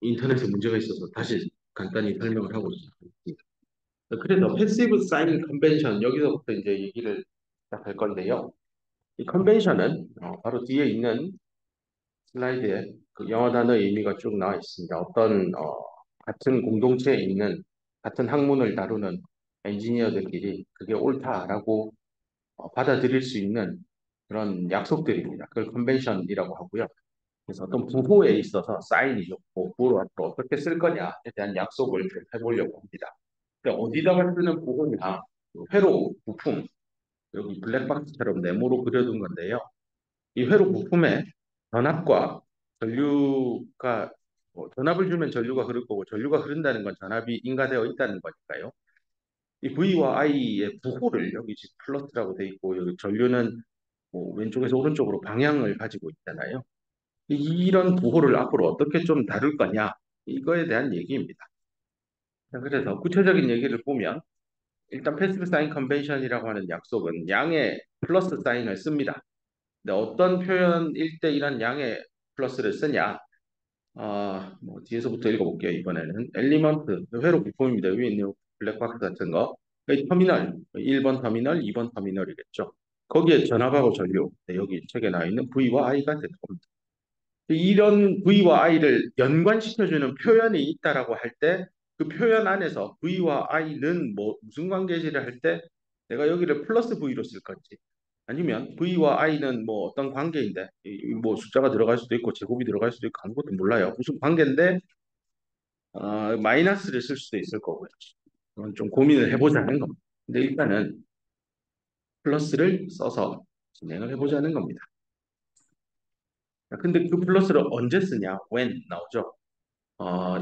인터넷에 문제가 있어서 다시 간단히 설명을 하고 있습니다. 그래서 패시브 사인 컨벤션 여기서부터 이제 얘기를 시작할 건데요. 이 컨벤션은 바로 뒤에 있는 슬라이드에 그 영어 단어의 의미가 쭉 나와 있습니다. 어떤 같은 공동체에 있는 같은 학문을 다루는 엔지니어들끼리 그게 옳다라고 받아들일 수 있는 그런 약속들입니다. 그걸 컨벤션이라고 하고요. 그래서 어떤 부호에 있어서 사인이죠. 부호를 앞으로 어떻게 쓸 거냐에 대한 약속을 좀 해보려고 합니다. 근데 어디다가 쓰는 부호냐? 그 회로 부품, 여기 블랙박스처럼 네모로 그려둔 건데요. 이 회로 부품에 전압과 전류가 전압을 주면 전류가 흐를 거고 전류가 흐른다는 건 전압이 인가되어 있다는 거니까요. 이 V와 I의 부호를 여기 지금 플러스라고 돼 있고 여기 전류는 뭐 왼쪽에서 오른쪽으로 방향을 가지고 있잖아요. 이런 부호를 앞으로 어떻게 좀 다룰 거냐 이거에 대한 얘기입니다. 자, 그래서 구체적인 얘기를 보면 일단 패시브 사인 컨벤션이라고 하는 약속은 양의 플러스 사인을 씁니다. 근데 어떤 표현일 때 이런 양의 플러스를 쓰냐? 뭐 뒤에서부터 읽어볼게요. 이번에는 엘리먼트, 회로 부품입니다. 위에 있는 블랙박스 같은 거. 이 터미널, 1번 터미널, 2번 터미널이겠죠. 거기에 전압하고 전류, 네, 여기 책에 나와 있는 V와 I가 되는 겁니다. 이런 V와 I를 연관시켜주는 표현이 있다라고 할 때 그 표현 안에서 V와 I는 뭐 무슨 관계지를 할 때 내가 여기를 플러스 V로 쓸 건지 아니면 V와 I는 뭐 어떤 관계인데 뭐 숫자가 들어갈 수도 있고 제곱이 들어갈 수도 있고 아무것도 몰라요. 무슨 관계인데 마이너스를 쓸 수도 있을 거고요. 그건 좀 고민을 해보자는 겁니다. 근데 일단은 플러스를 써서 진행을 해보자는 겁니다. 근데 그 플러스를 언제 쓰냐? when 나오죠.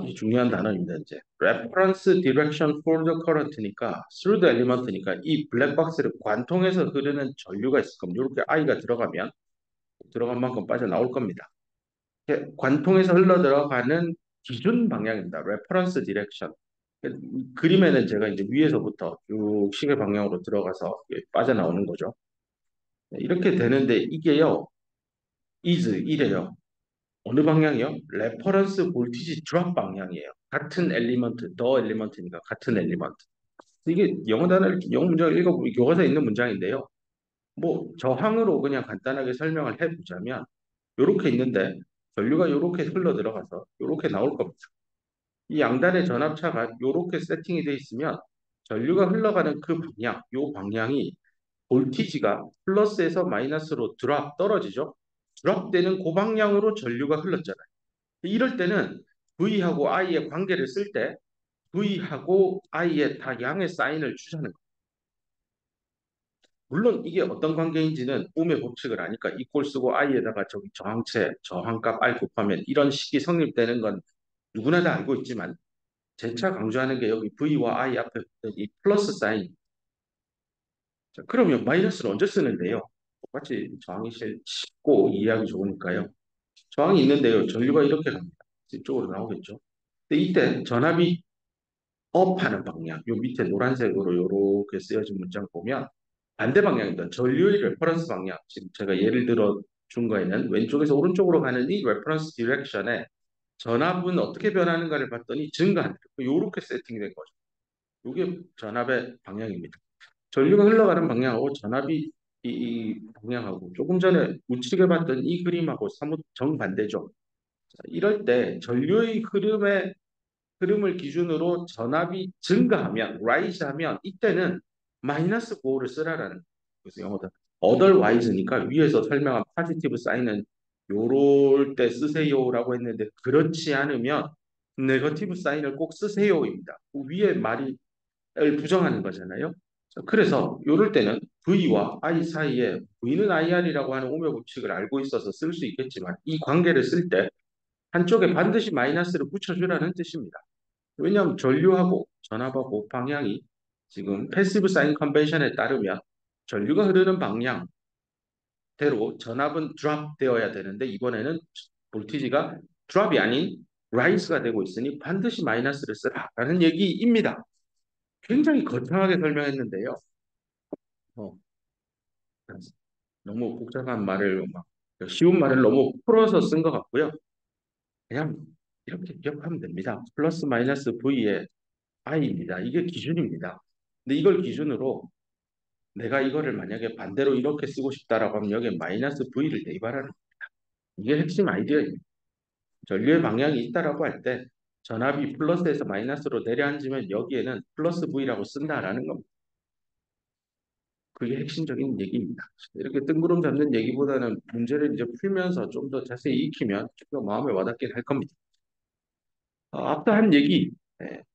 이 중요한 단어입니다. 이제 reference direction for the current니까 through the element니까 이 블랙박스를 관통해서 흐르는 전류가 있을 겁니다. 이렇게 I가 들어가면 들어간 만큼 빠져나올 겁니다. 이렇게 관통해서 흘러 들어가는 기준 방향입니다. reference direction. 그림에는 제가 이제 위에서부터 쭉 시계 방향으로 들어가서 빠져나오는 거죠. 이렇게 되는데 이게요, is 이래요. 어느 방향이요? 레퍼런스 볼티지 드랍 방향이에요. 같은 엘리먼트, 더 엘리먼트니까 같은 엘리먼트. 이게 영어 단어를 영어 문장을 읽어보면 교과서에 있는 문장인데요. 뭐 저항으로 그냥 간단하게 설명을 해보자면 이렇게 있는데 전류가 이렇게 흘러 들어가서 이렇게 나올 겁니다. 이 양단의 전압차가 이렇게 세팅이 돼 있으면 전류가 흘러가는 그 방향, 이 방향이 볼티지가 플러스에서 마이너스로 드랍 떨어지죠. 드랍되는 그 방향으로 전류가 흘렀잖아요. 이럴 때는 V하고 I의 관계를 쓸 때 V하고 I의 다 양의 사인을 주자는 거예요. 물론 이게 어떤 관계인지는 오음의 법칙을 아니까 이꼴 쓰고 I에다가 저기 저항체, 저항값 I 곱하면 이런 식이 성립되는 건 누구나 다 알고 있지만 재차 강조하는 게 여기 V와 I 앞에 붙은 이 플러스 사인. 자, 그러면 마이너스를 언제 쓰는데요? 똑같이 저항이 쉽고 이해하기 좋으니까요. 저항이 있는데요. 전류가 이렇게 갑니다. 이쪽으로 나오겠죠. 근데 이때 전압이 업하는 방향, 요 밑에 노란색으로 이렇게 쓰여진 문장 보면 반대 방향이다. 전류의 레퍼런스 방향. 지금 제가 예를 들어 준 거에는 왼쪽에서 오른쪽으로 가는 이 레퍼런스 디렉션에 전압은 어떻게 변하는가를 봤더니 증가한다. 이렇게 세팅된 거죠. 이게 전압의 방향입니다. 전류가 흘러가는 방향하고 전압이 이 방향하고 조금 전에 우측에 봤던 이 그림하고 사뭇 정반대죠. 자, 이럴 때 전류의 흐름을 기준으로 전압이 증가하면, rise 하면 이때는 마이너스 보호를 쓰라라는 그래서 영어다. otherwise니까 위에서 설명한 positive sign은 요럴 때 쓰세요라고 했는데 그렇지 않으면 네거티브 사인을 꼭 쓰세요입니다. 그 위에 말이 부정하는 거잖아요. 그래서 요럴 때는 V와 I 사이에 V는 IR이라고 하는 오묘 법칙을 알고 있어서 쓸 수 있겠지만 이 관계를 쓸 때 한쪽에 반드시 마이너스를 붙여주라는 뜻입니다. 왜냐하면 전류하고 전압하고 방향이 지금 패시브 사인 컨벤션에 따르면 전류가 흐르는 방향대로 전압은 드랍 되어야 되는데 이번에는 볼티지가 드랍이 아닌 라이스가 되고 있으니 반드시 마이너스를 쓰라라는 얘기입니다. 굉장히 거창하게 설명했는데요. 어, 너무 복잡한 말을 막 쉬운 말을 너무 풀어서 쓴 것 같고요. 그냥 이렇게 기억하면 됩니다. 플러스 마이너스 V의 I입니다. 이게 기준입니다. 근데 이걸 기준으로 내가 이거를 만약에 반대로 이렇게 쓰고 싶다라고 하면 여기에 마이너스 V를 대입하라는 이게 핵심 아이디어입니다. 전류의 방향이 있다라고 할 때 전압이 플러스에서 마이너스로 내려앉으면 여기에는 플러스 V라고 쓴다라는 겁니다. 그게 핵심적인 얘기입니다. 이렇게 뜬구름 잡는 얘기보다는 문제를 이제 풀면서 좀 더 자세히 익히면 좀 더 마음에 와닿긴 할 겁니다. 앞서 한 얘기,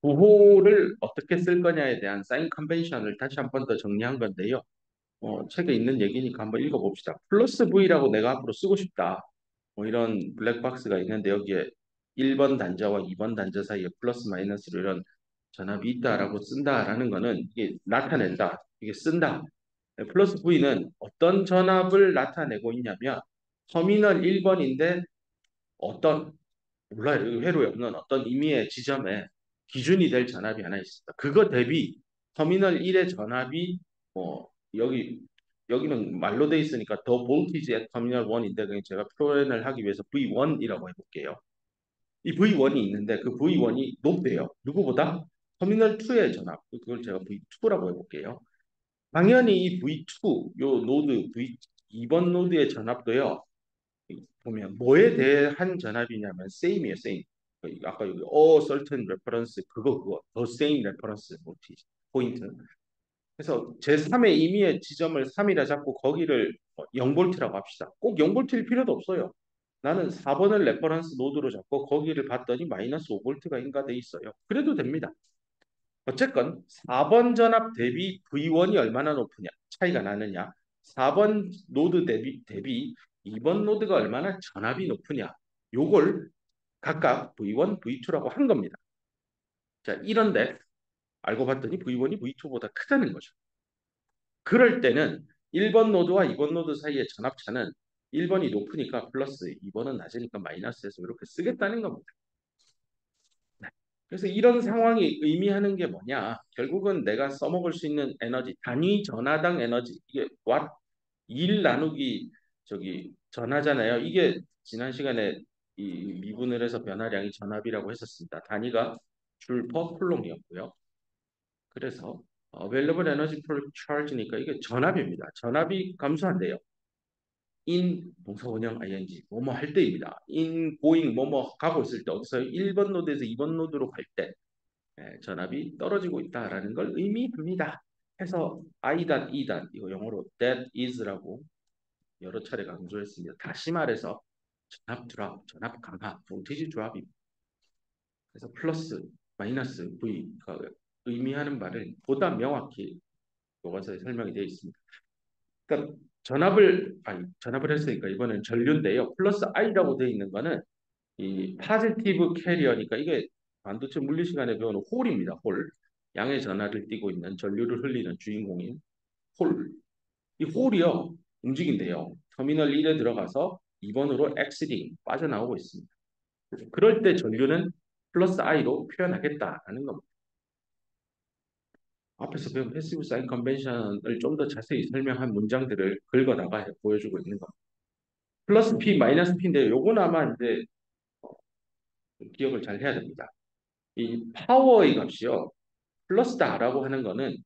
부호를 어떻게 쓸 거냐에 대한 사인 컨벤션을 다시 한 번 더 정리한 건데요. 책에 있는 얘기니까 한번 읽어봅시다. 플러스 V라고 내가 앞으로 쓰고 싶다. 뭐 이런 블랙박스가 있는데 여기에 1번 단자와 2번 단자 사이에 플러스 마이너스로 이런 전압이 있다라고 쓴다라는 거는 이게 나타낸다. 이게 쓴다. 플러스 V는 어떤 전압을 나타내고 있냐면 터미널 1번인데 어떤 몰라요. 이 회로에 없는 어떤 임의의 지점에 기준이 될 전압이 하나 있습니다. 그거 대비 터미널 1의 전압이 여기는 말로 돼 있으니까 더 볼티지 at 터미널 1인데 그냥 제가 표현을 하기 위해서 V1이라고 해볼게요. 이 V1이 있는데 그 V1이 높대요. 누구보다? 터미널 2의 전압. 그걸 제가 V2라고 해볼게요. 당연히 이 V2, 요 노드 V2번 노드의 전압도요. 보면 뭐에 대한 전압이냐면 same이에요, same. 아까 여기 certain reference 그거 the same reference voltage 포인트. 그래서 제3의 임의의 지점을 3이라 잡고 거기를 0볼트라고 합시다. 꼭 0볼트일 필요도 없어요. 나는 4번을 레퍼런스 노드로 잡고 거기를 봤더니 마이너스 5볼트가 인가돼 있어요. 그래도 됩니다. 어쨌건 4번 전압 대비 V1이 얼마나 높으냐 차이가 나느냐 4번 노드 대비 2번 노드가 얼마나 전압이 높으냐 요걸 각각 V1, V2라고 한 겁니다. 자 이런데 알고 봤더니 V1이 V2보다 크다는 거죠. 그럴 때는 1번 노드와 2번 노드 사이의 전압차는 1번이 높으니까 플러스 2번은 낮으니까 마이너스해서 이렇게 쓰겠다는 겁니다. 네. 그래서 이런 상황이 의미하는 게 뭐냐? 결국은 내가 써먹을 수 있는 에너지, 단위 전하당 에너지, 이게 왓, 2 나누기 전하잖아요. 이게 지난 시간에 이 미분을 해서 변화량이 전압이라고 했었습니다. 단위가 줄 퍼 쿨롱이었고요. 그래서 available energy per charge니까 이게 전압입니다. 전압이 감소한대요. in 동사원형 ing 뭐뭐 할 때입니다. in going 뭐뭐 가고 있을 때 어디서 1번 노드에서 2번 노드로 갈 때 전압이 떨어지고 있다라는 걸 의미합니다. 해서 I.E. 이거 영어로 that is라고 여러 차례 강조했습니다. 다시 말해서 전압 드랍, 전압 강화, 볼티지 드랍입니다. 그래서 플러스, 마이너스 V가 의미하는 바를 보다 명확히 교과서에 설명이 되어 있습니다. 그러니까 전압을 했으니까 이번엔 전류인데요. 플러스 I라고 되어 있는 거는 이 파지티브 캐리어니까 이게 반도체 물리 시간에 배우는 홀입니다. 홀. 양의 전하를 띠고 있는 전류를 흘리는 주인공인 홀. 이 홀이요. 움직인대요. 터미널 1에 들어가서 2번으로 exiting 빠져나오고 있습니다. 그럴 때 전류는 플러스 I로 표현하겠다라는 겁니다. 앞에서 배운 패시브 사인 컨벤션을 좀 더 자세히 설명한 문장들을 긁어다가 보여주고 있는 겁니다. 플러스 P, 마이너스 P인데 요건 아마 이제 기억을 잘 해야 됩니다. 이 파워의 값이요. 플러스다라고 하는 거는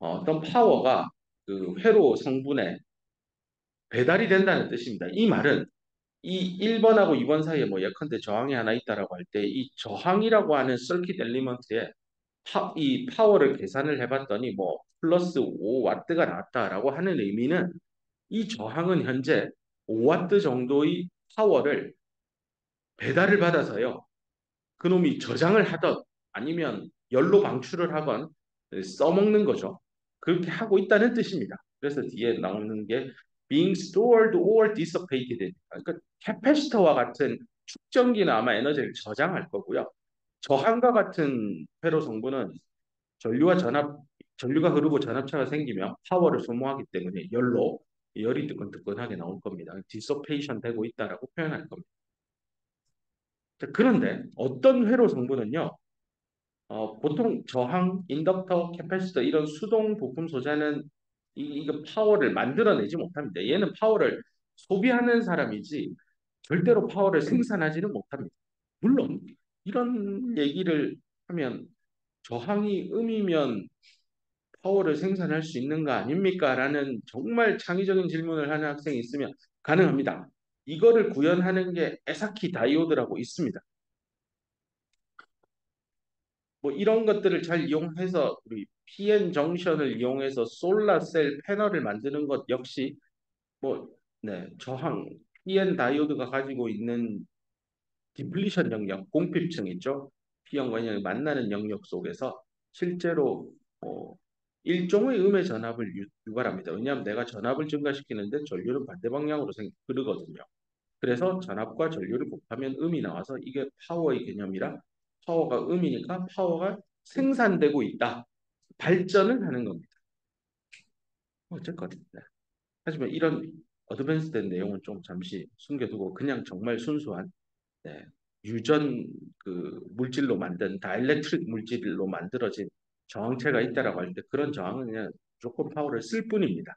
어떤 파워가 그 회로 성분에 배달이 된다는 뜻입니다. 이 말은 이 1번하고 2번 사이에 뭐 예컨대 저항이 하나 있다라고 할 때 이 저항이라고 하는 서킷 엘리먼트에 이 파워를 계산을 해봤더니 뭐 플러스 5와트가 나왔다라고 하는 의미는 이 저항은 현재 5와트 정도의 파워를 배달을 받아서요. 그놈이 저장을 하던 아니면 열로 방출을 하건 써먹는 거죠. 그렇게 하고 있다는 뜻입니다. 그래서 뒤에 나오는 게 being stored or dissipated. 그러니까 캐패시터와 같은 축전기는 아마 에너지를 저장할 거고요. 저항과 같은 회로 성분은 전류가 흐르고 전압차가 생기면 파워를 소모하기 때문에 열이 뜨끈뜨끈하게 나올 겁니다. 디소페이션 되고 있다라고 표현할 겁니다. 자, 그런데 어떤 회로 성분은요, 보통 저항, 인덕터, 캐패시터 이런 수동 부품 소재는 이거 파워를 만들어내지 못합니다. 얘는 파워를 소비하는 사람이지 절대로 파워를 생산하지는 못합니다. 물론 이런 얘기를 하면 저항이 음이면 파워를 생산할 수 있는 거 아닙니까? 라는 정말 창의적인 질문을 하는 학생이 있으면 가능합니다. 이거를 구현하는 게 에사키 다이오드라고 있습니다. 뭐 이런 것들을 잘 이용해서 우리 PN 정션을 이용해서 솔라셀 패널을 만드는 것 역시 뭐 네, 저항 PN 다이오드가 가지고 있는 디플리션 영역, 공핍층 있죠? P형과 N형이 만나는 영역 속에서 실제로 일종의 음의 전압을 유발합니다. 왜냐하면 내가 전압을 증가시키는데 전류는 반대 방향으로 흐르거든요. 그래서 전압과 전류를 곱하면 음이 나와서 이게 파워의 개념이라 파워가 음이니까 파워가 생산되고 있다. 발전을 하는 겁니다. 어쨌건. 네. 하지만 이런 어드밴스된 내용은 좀 잠시 숨겨두고 그냥 정말 순수한 네, 유전 그 물질로 만든 다이엘렉트릭 물질로 만들어진 저항체가 있다라고 할 때 그런 저항은 그냥 무조건 파워를 쓸 뿐입니다.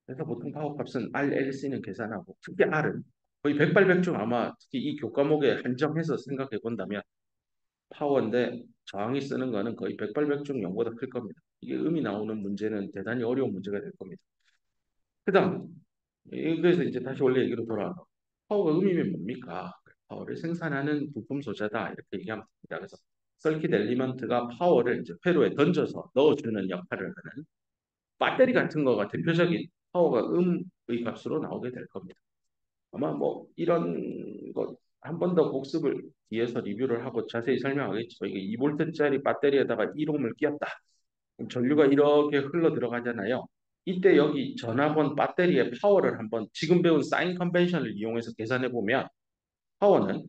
그래서 보통 파워값은 RLC는 계산하고 특히 R은 거의 백발백중 아마 특히 이 교과목에 한정해서 생각해 본다면 파워인데 저항이 쓰는 거는 거의 백발백중 0보다 클 겁니다. 이게 음이 나오는 문제는 대단히 어려운 문제가 될 겁니다. 그다음 그래서 이제 다시 원래 얘기로 돌아와서 파워가 음이면 뭡니까? 파워를 생산하는 부품 소재다 이렇게 얘기하면 됩니다. 그래서 서킷 엘리먼트가 파워를 이제 회로에 던져서 넣어주는 역할을 하는 배터리 같은 거가 대표적인 파워가 음의 값으로 나오게 될 겁니다. 아마 뭐 이런 것 한 번 더 복습을 위해서 리뷰를 하고 자세히 설명하겠죠. 이게 2볼트짜리 배터리에다가 1옴을 끼웠다. 그럼 전류가 이렇게 흘러 들어가잖아요. 이때 여기 전압원 배터리의 파워를 한번 지금 배운 사인 컨벤션을 이용해서 계산해 보면 파워는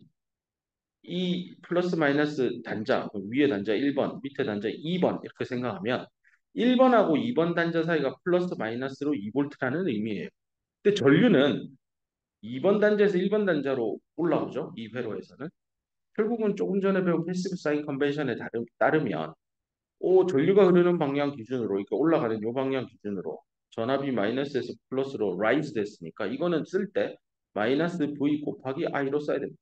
이 플러스 마이너스 단자, 위에 단자 1번, 밑에 단자 2번 이렇게 생각하면 1번하고 2번 단자 사이가 플러스 마이너스로 2볼트라는 의미예요. 근데 전류는 2번 단자에서 1번 단자로 올라오죠. 이 회로에서는. 결국은 조금 전에 배운 패시브 사인 컨벤션에 따르면 전류가 흐르는 방향 기준으로 이렇게 올라가는 요 방향 기준으로 전압이 마이너스에서 플러스로 라이즈 됐으니까 이거는 쓸 때 마이너스 V 곱하기 I로 써야 됩니다.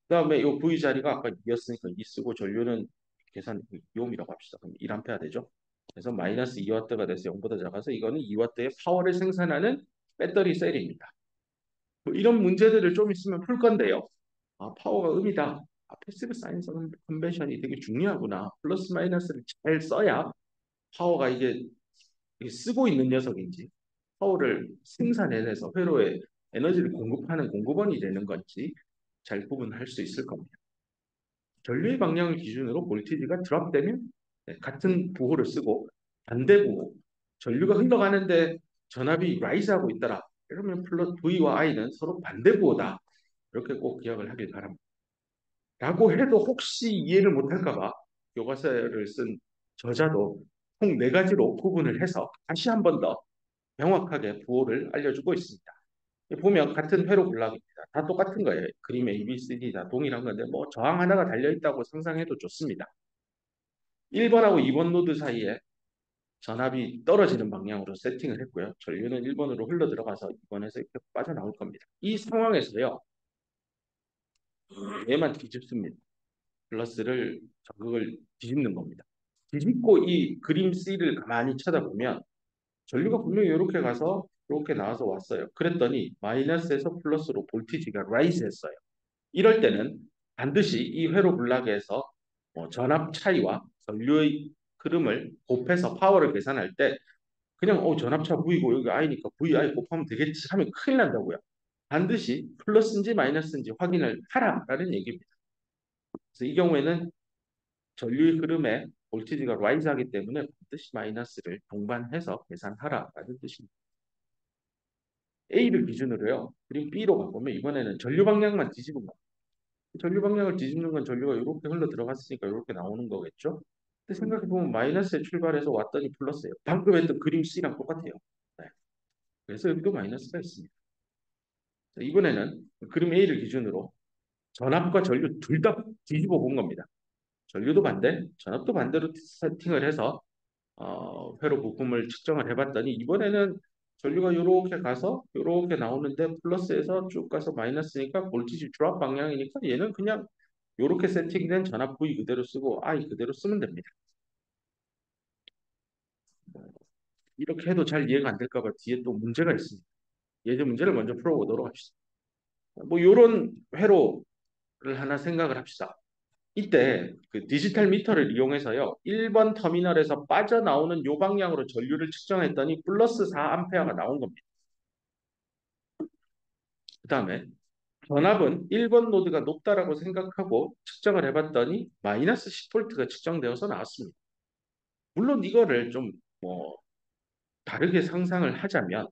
그다음에 요 V 자리가 아까 2였으니까 2 쓰고 전류는 계산 2옴이라고 합시다. 그럼 1A 되죠. 그래서 마이너스 2W가 돼서 0보다 작아서 이거는 2W의 파워를 생산하는 배터리 셀입니다. 뭐 이런 문제들을 좀 있으면 풀 건데요. 파워가 음이다. 패시브 사인 컨벤션이 되게 중요하구나. 플러스 마이너스를 잘 써야 파워가 이게 쓰고 있는 녀석인지 파워를 생산해내서 회로에 에너지를 공급하는 공급원이 되는 건지 잘 구분할 수 있을 겁니다. 전류의 방향을 기준으로 볼티지가 드랍되면 같은 부호를 쓰고 반대 부호 전류가 흘러가는데 전압이 라이즈하고 있더라. 그러면 플러스 V와 I는 서로 반대 부호다. 이렇게 꼭 기억을 하길 바랍니다. 라고 해도 혹시 이해를 못할까 봐 교과서를 쓴 저자도 총 네 가지로 구분을 해서 다시 한 번 더 명확하게 부호를 알려주고 있습니다. 보면 같은 회로 블락입니다. 다 똑같은 거예요. 그림 A, B, C, D 다 동일한 건데 뭐 저항 하나가 달려있다고 상상해도 좋습니다. 1번하고 2번 노드 사이에 전압이 떨어지는 방향으로 세팅을 했고요. 전류는 1번으로 흘러 들어가서 2번에서 이렇게 빠져나올 겁니다. 이 상황에서요. 얘만 뒤집습니다. 플러스를 전극을 뒤집는 겁니다. 뒤집고 이 그림 C를 가만히 쳐다보면 전류가 분명히 이렇게 가서 이렇게 나와서 왔어요. 그랬더니 마이너스에서 플러스로 볼티지가 라이즈 했어요. 이럴 때는 반드시 이 회로 블락에서 전압 차이와 전류의 흐름을 곱해서 파워를 계산할 때 그냥 전압차 V고 여기 I니까 VI 곱하면 되겠지 하면 큰일 난다고요. 반드시 플러스인지 마이너스인지 확인을 하라라는 얘기입니다. 그래서 이 경우에는 전류의 흐름에 볼티지가 라이즈하기 때문에 반드시 마이너스를 동반해서 계산하라라는 뜻입니다. A를 기준으로요. 그림 B로 바꾸면 이번에는 전류 방향만 뒤집은 겁니다. 전류 방향을 뒤집는 건 전류가 이렇게 흘러 들어갔으니까 이렇게 나오는 거겠죠? 근데 생각해보면 마이너스에 출발해서 왔더니 플러스예요. 방금 했던 그림 C랑 똑같아요. 네. 그래서 여기도 마이너스가 있습니다. 자, 이번에는 그림 A를 기준으로 전압과 전류 둘 다 뒤집어 본 겁니다. 전류도 반대, 전압도 반대로 세팅을 해서 회로 부품을 측정을 해봤더니 이번에는 전류가 이렇게 가서 이렇게 나오는데 플러스에서 쭉 가서 마이너스니까 볼티지 드랍 방향이니까 얘는 그냥 이렇게 세팅된 전압 V 그대로 쓰고 I 그대로 쓰면 됩니다. 이렇게 해도 잘 이해가 안 될까 봐 뒤에 또 문제가 있습니다. 예제 문제를 먼저 풀어보도록 합시다. 뭐 이런 회로를 하나 생각을 합시다. 이때 그 디지털 미터를 이용해서요. 1번 터미널에서 빠져나오는 요 방향으로 전류를 측정했더니 플러스 4암페어가 나온 겁니다. 그 다음에 전압은 1번 노드가 높다라고 생각하고 측정을 해봤더니 마이너스 10V가 측정되어서 나왔습니다. 물론 이거를 좀 뭐 다르게 상상을 하자면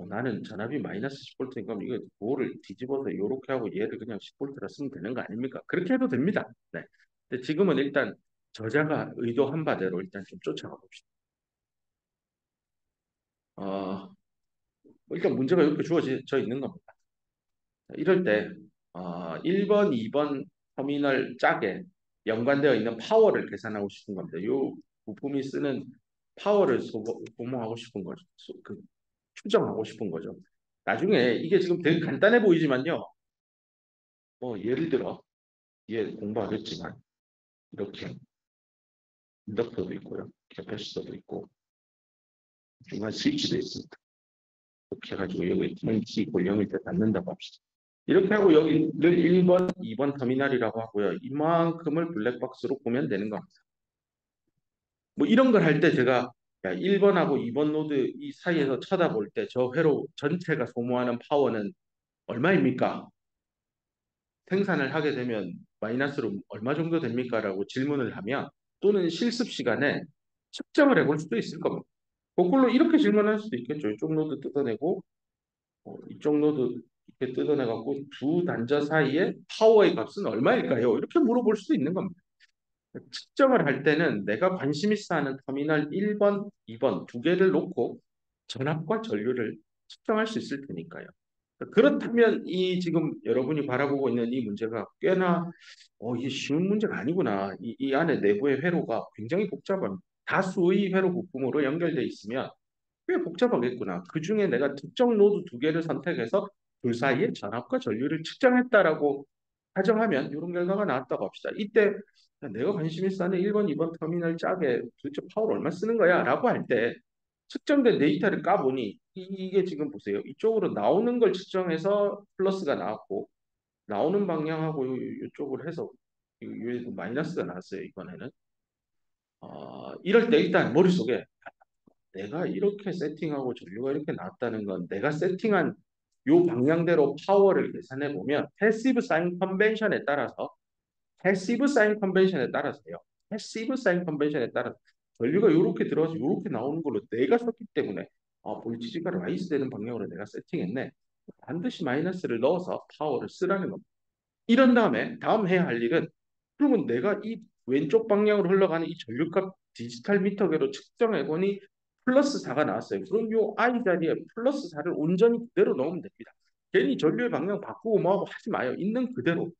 나는 전압이 마이너스 10V니까 이거 뭐를 뒤집어서 이렇게 하고 얘를 그냥 10V라 쓰면 되는 거 아닙니까? 그렇게 해도 됩니다. 네. 근데 지금은 일단 저자가 의도한 바대로 일단 좀 쫓아가 봅시다. 어, 일단 문제가 이렇게 주어져 있는 겁니다. 이럴 때 1번, 2번 터미널 짝에 연관되어 있는 파워를 계산하고 싶은 겁니다. 이 부품이 쓰는 파워를 소모하고 싶은 거죠. 추정하고 싶은 거죠. 나중에 이게 지금 되게 간단해 보이지만요. 뭐 예를 들어 얘 공부하겠지만 이렇게 인덕터도 있고요. 캐패시터도 있고 중간 스위치도 있습니다. 이렇게 해가지고 여기 전기 골령일 때 닫는다고 합시다. 이렇게 하고 여기를 1번, 2번 터미널이라고 하고요. 이만큼을 블랙박스로 보면 되는 겁니다. 뭐 이런 걸 할 때 제가 1번하고 2번 노드 이 사이에서 쳐다볼 때 저 회로 전체가 소모하는 파워는 얼마입니까? 생산을 하게 되면 마이너스로 얼마 정도 됩니까? 라고 질문을 하면 또는 실습 시간에 측정을 해볼 수도 있을 겁니다. 거꾸로 이렇게 질문할 수도 있겠죠. 이쪽 노드 뜯어내고 이쪽 노드 이렇게 뜯어내갖고 두 단자 사이의 파워의 값은 얼마일까요? 이렇게 물어볼 수도 있는 겁니다. 측정을 할 때는 내가 관심 있어 하는 터미널 1번, 2번 두 개를 놓고 전압과 전류를 측정할 수 있을 테니까요. 그렇다면 이 지금 여러분이 바라보고 있는 이 문제가 꽤나 이게 쉬운 문제가 아니구나. 이 안에 내부의 회로가 굉장히 복잡한 다수의 회로 부품으로 연결돼 있으면 꽤 복잡하겠구나. 그 중에 내가 특정 노드 두 개를 선택해서 둘 사이의 전압과 전류를 측정했다라고 가정하면 이런 결과가 나왔다고 합시다. 이때 내가 관심 있어 하는 1번, 2번 터미널 짝에 도대체 파워를 얼마 쓰는 거야? 라고 할 때 측정된 데이터를 까보니 이게 지금 보세요. 이쪽으로 나오는 걸 측정해서 플러스가 나왔고 나오는 방향하고 이쪽으로 해서 마이너스가 나왔어요. 이번에는. 이럴 때 일단 머릿속에 내가 이렇게 세팅하고 전류가 이렇게 나왔다는 건 내가 세팅한 요 방향대로 파워를 계산해 보면 패시브 사인 컨벤션에 따라서 패시브 사인 컨벤션에 따라서요. 패시브 사인 컨벤션에 따라서 전류가 이렇게 들어와서 이렇게 나오는 걸로 내가 썼기 때문에 볼티지가 라이즈 되는 방향으로 내가 세팅했네. 반드시 마이너스를 넣어서 파워를 쓰라는 겁니다. 이런 다음에 다음 해야 할 일은 그러면 내가 이 왼쪽 방향으로 흘러가는 이 전류값 디지털 미터계로 측정해 보니 플러스 4가 나왔어요. 그럼 요 I 자리에 플러스 4를 온전히 그대로 넣으면 됩니다. 괜히 전류의 방향 바꾸고 뭐하고 하지 마요. 있는 그대로.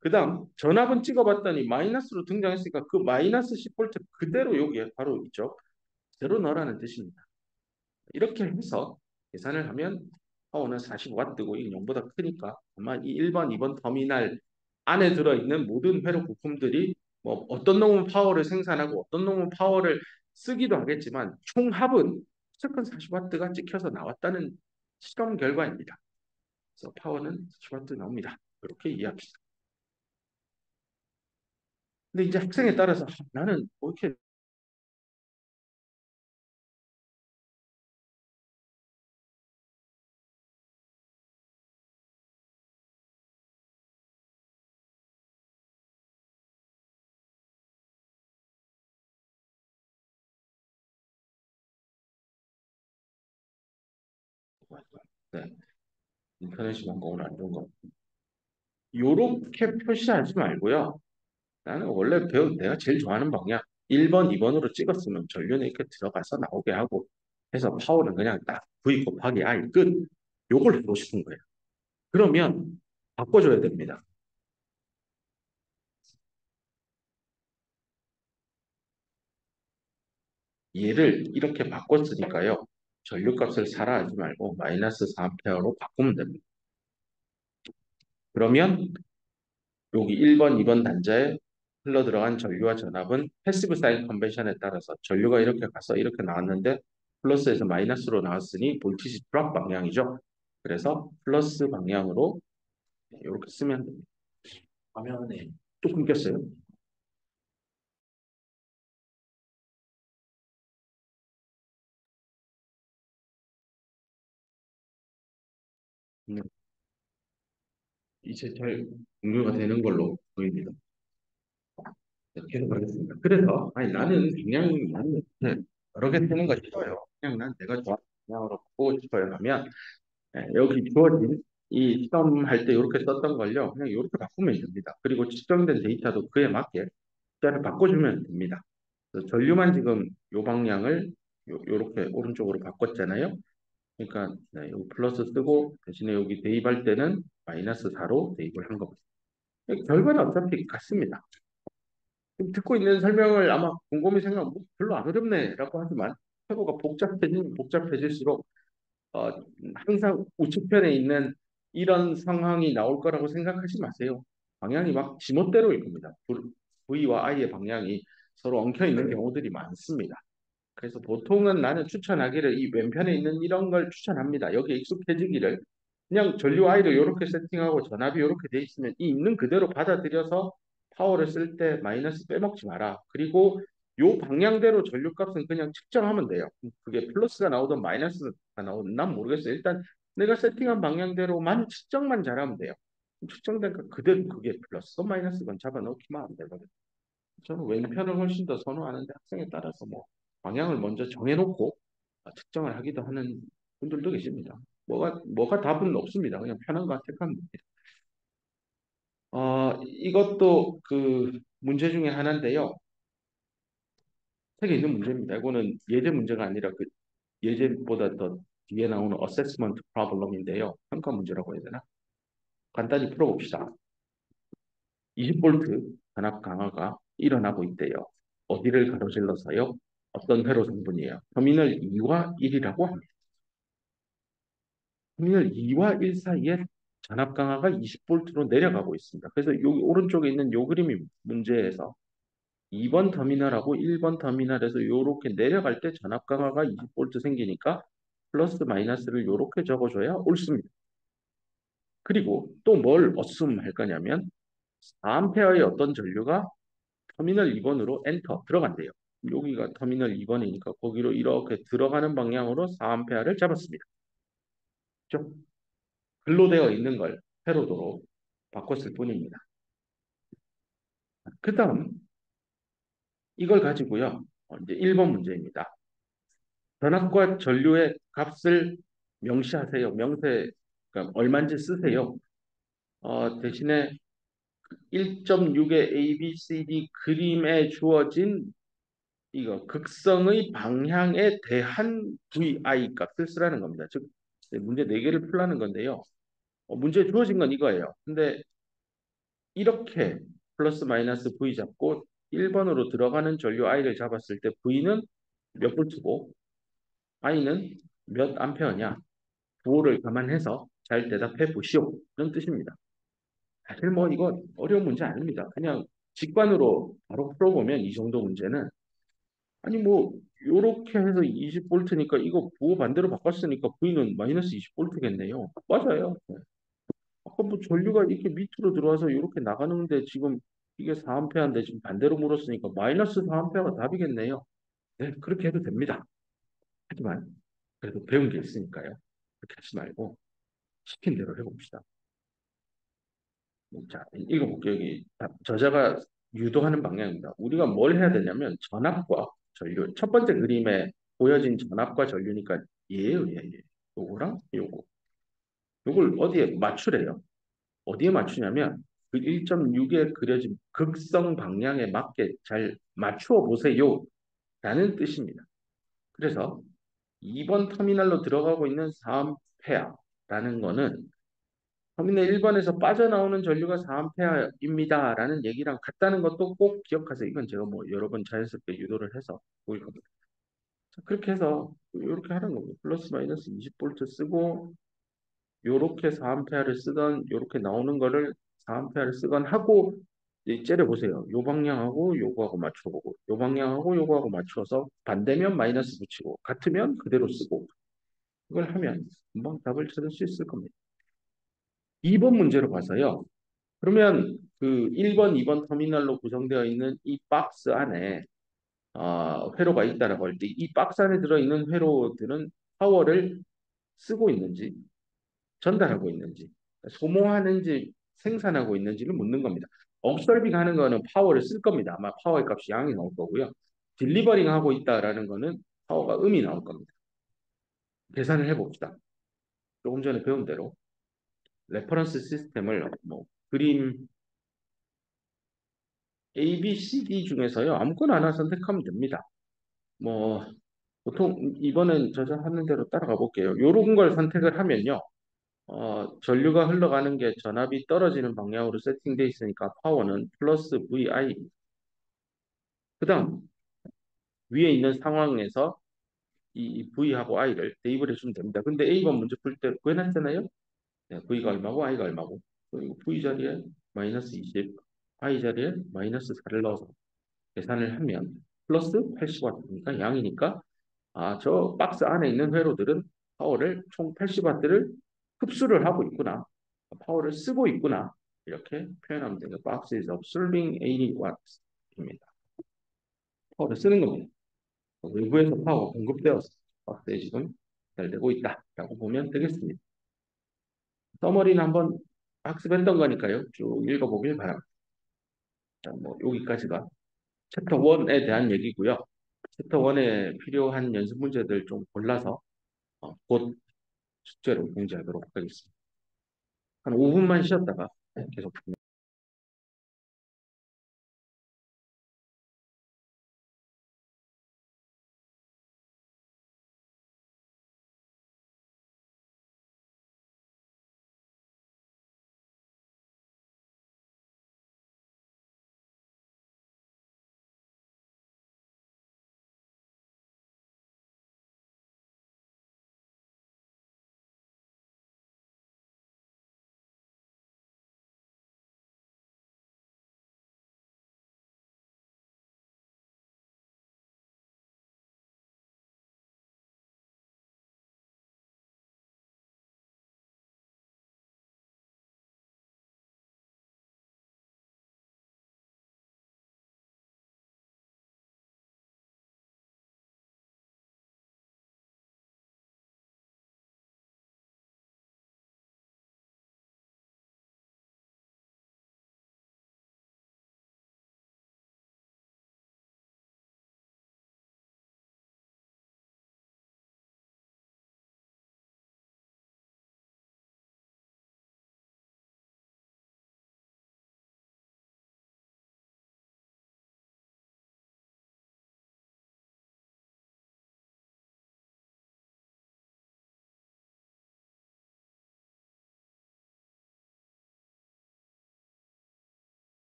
그 다음 전압은 찍어봤더니 마이너스로 등장했으니까 그 마이너스 10V 그대로 여기에 바로 있죠. 그대로 넣으라는 뜻입니다. 이렇게 해서 계산을 하면 파워는 40W고 이 0보다 크니까 아마 이 1번, 2번 터미널 안에 들어있는 모든 회로 부품들이 뭐 어떤 놈은 파워를 생산하고 어떤 놈은 파워를 쓰기도 하겠지만 총합은 무조건 40W가 찍혀서 나왔다는 실험 결과입니다. 그래서 파워는 40W 나옵니다. 그렇게 이해합시다. 근데 이제 학생에 따라서 나는 뭐 이렇게 네, 인터넷이 뭔가 오늘 안 좋은 거 요렇게 표시하지 말고요. 나는 원래 배운 내가 제일 좋아하는 방향 1번, 2번으로 찍었으면 전륜에 이렇게 들어가서 나오게 하고 해서 파워는 그냥 딱 V 곱하기 I 끝. 요걸 해보고 싶은 거예요. 그러면 바꿔줘야 됩니다. 얘를 이렇게 바꿨으니까요. 전류값을 사라 하지 말고 마이너스 4암페어로 바꾸면 됩니다. 그러면 여기 1번, 2번 단자에 흘러 들어간 전류와 전압은 패시브 사인 컨벤션에 따라서 전류가 이렇게 가서 이렇게 나왔는데 플러스에서 마이너스로 나왔으니 볼티지 드랍 방향이죠. 그래서 플러스 방향으로 이렇게 쓰면 됩니다. 화면에 또 끊겼어요. 음, 이제 잘 공유가 되는 걸로 보입니다. 네, 계속 가겠습니다. 그래서 아니 나는 여러 개 쓰는 거 싫어요. 그냥 난 내가 좋아하는 방향으로 보고 싶어요 하면 여기 주어진 이 시험할 때 이렇게 썼던 걸요. 그냥 이렇게 바꾸면 됩니다. 그리고 측정된 데이터도 그에 맞게 숫자를 바꿔주면 됩니다. 그래서 전류만 지금 요 방향을 요렇게 오른쪽으로 바꿨잖아요. 그러니까 네, 여기 플러스 쓰고 대신에 여기 대입할 때는 마이너스 4로 대입을 한 겁니다. 결과는 어차피 같습니다. 지금 듣고 있는 설명을 아마 곰곰이 생각하면 뭐 별로 안 어렵네라고 하지만 태도가 복잡해지면 복잡해질수록 어, 항상 우측편에 있는 이런 상황이 나올 거라고 생각하지 마세요. 방향이 막 지멋대로일 겁니다. V와 I의 방향이 서로 엉켜 있는 경우들이 많습니다. 그래서 보통은 나는 추천하기를 이 왼편에 있는 이런 걸 추천합니다. 여기에 익숙해지기를 그냥 전류 I를 이렇게 세팅하고 전압이 이렇게 돼 있으면 이 있는 그대로 받아들여서 파워를 쓸 때 마이너스 빼먹지 마라. 그리고 요 방향대로 전류값은 그냥 측정하면 돼요. 그게 플러스가 나오든 마이너스가 나오든 난 모르겠어요. 일단 내가 세팅한 방향대로만 측정만 잘하면 돼요. 측정된 거 그대로 그게 플러스 마이너스건 잡아 넣기만 하면 되거든요. 저는 왼편을 훨씬 더 선호하는데 학생에 따라서 뭐 방향을 먼저 정해놓고 측정을 하기도 하는 분들도 계십니다. 뭐가 답은 없습니다. 그냥 편한 거 택하면 됩니다. 이것도 그 문제 중에 하나인데요. 책에 있는 문제입니다. 이거는 예제 문제가 아니라 그 예제보다 더 뒤에 나오는 어세스먼트 프로블럼인데요. 평가 문제라고 해야 되나? 간단히 풀어봅시다. 20V 단압 강화가 일어나고 있대요. 어디를 가로질러서요? 어떤 회로 성분이에요? 터미널 2와 1이라고 합니다. 터미널 2와 1 사이에 전압 강화가 20V로 내려가고 있습니다. 그래서 여기 오른쪽에 있는 요 그림이 문제에서 2번 터미널하고 1번 터미널에서 이렇게 내려갈 때 전압 강화가 20V 생기니까 플러스 마이너스를 이렇게 적어줘야 옳습니다. 그리고 또 뭘 어스움 할 거냐면 4A의 어떤 전류가 터미널 2번으로 엔터 들어간대요. 여기가 터미널 2번이니까 거기로 이렇게 들어가는 방향으로 4A를 잡았습니다. 그렇죠? 글로 되어 있는 걸 회로도로 바꿨을 뿐입니다. 그 다음 이걸 가지고요. 이제 1번 문제입니다. 전압과 전류의 값을 명시하세요. 명세 그러니까 얼마인지 쓰세요. 대신에 1.6의 ABCD 그림에 주어진 이거 극성의 방향에 대한 VI 값을 쓰라는 겁니다. 즉 문제 4개를 풀라는 건데요. 문제 주어진 건 이거예요. 근데 이렇게 플러스 마이너스 V 잡고 1번으로 들어가는 전류 I를 잡았을 때 V는 몇 볼트고 I는 몇 암페어냐? 부호를 감안해서 잘 대답해 보시오. 그런 뜻입니다. 사실 뭐 이거 어려운 문제 아닙니다. 그냥 직관으로 바로 풀어보면 이 정도 문제는 아니 뭐 요렇게 해서 20볼트니까 이거 부호 반대로 바꿨으니까 V는 마이너스 20볼트겠네요. 맞아요. 아까 뭐 전류가 이렇게 밑으로 들어와서 이렇게 나가는데 지금 이게 4암페어인데 지금 반대로 물었으니까 마이너스 4암페어가 답이겠네요. 네, 그렇게 해도 됩니다. 하지만 그래도 배운 게 있으니까요. 그렇게 하지 말고 시킨 대로 해봅시다. 자, 읽어볼게요. 여기 저자가 유도하는 방향입니다. 우리가 뭘 해야 되냐면 전압과 전류. 첫 번째 그림에 보여진 전압과 전류니까 얘예요, 얘. 요거랑 요거. 요걸 어디에 맞추래요? 어디에 맞추냐면 그 1.6에 그려진 극성 방향에 맞게 잘 맞추어 보세요. 라는 뜻입니다. 그래서 2번 터미널로 들어가고 있는 4암페어라는 거는 터미널 1번에서 빠져나오는 전류가 4암페어입니다. 라는 얘기랑 같다는 것도 꼭 기억하세요. 이건 제가 뭐 여러 번 자연스럽게 유도를 해서 보일 겁니다. 자, 그렇게 해서 이렇게 하는 겁니다. 플러스 마이너스 20V 쓰고 요렇게 4A를 쓰던 요렇게 나오는 거를 4A를 쓰건 하고 이제 째려보세요. 요 방향하고 요거하고 맞춰보고 요 방향하고 요거하고 맞춰서 반대면 마이너스 붙이고 같으면 그대로 쓰고 이걸 하면 금방 답을 찾을 수 있을 겁니다. 2번 문제로 봐서요. 그러면 그 1번, 2번 터미널로 구성되어 있는 이 박스 안에 회로가 있다라고 할 때 이 박스 안에 들어있는 회로들은 파워를 쓰고 있는지 전달하고 있는지 소모하는지 생산하고 있는지를 묻는 겁니다. 업설빙 하는 거는 파워를 쓸 겁니다. 아마 파워의 값이 양이 나올 거고요. 딜리버링 하고 있다라는 거는 파워가 음이 나올 겁니다. 계산을 해봅시다. 조금 전에 배운 대로 레퍼런스 시스템을 뭐 그림 A, B, C, D 중에서요 아무거나 하나 선택하면 됩니다. 뭐 보통 이번엔 저저 하는 대로 따라가 볼게요. 요런 걸 선택을 하면요. 전류가 흘러가는 게 전압이 떨어지는 방향으로 세팅되어 있으니까 파워는 플러스 VI. 그 다음 위에 있는 상황에서 이 V하고 I를 대입을 해주면 됩니다. 근데 A번 문제 풀 때 구해놨잖아요. 네, V가 얼마고 I가 얼마고. 그리고 V 자리에 마이너스 20, I 자리에 마이너스 4를 넣어서 계산을 하면 플러스 80W니까 양이니까 저 박스 안에 있는 회로들은 파워를 총 80W를 흡수를 하고 있구나. 파워를 쓰고 있구나. 이렇게 표현하면 되죠. Box is absorbing 80W입니다. 파워를 쓰는 겁니다. 외부에서 파워가 공급되어서 박스에 지금 달되고 있다라고 보면 되겠습니다. 서머리는 한번 학습했던 거니까요. 쭉 읽어보길 바랍니다. 자, 뭐 여기까지가 챕터 1에 대한 얘기고요. 챕터 1에 필요한 연습 문제들 좀 골라서 곧 숙제로 공지하도록 하겠습니다. 한 5분만 쉬었다가 계속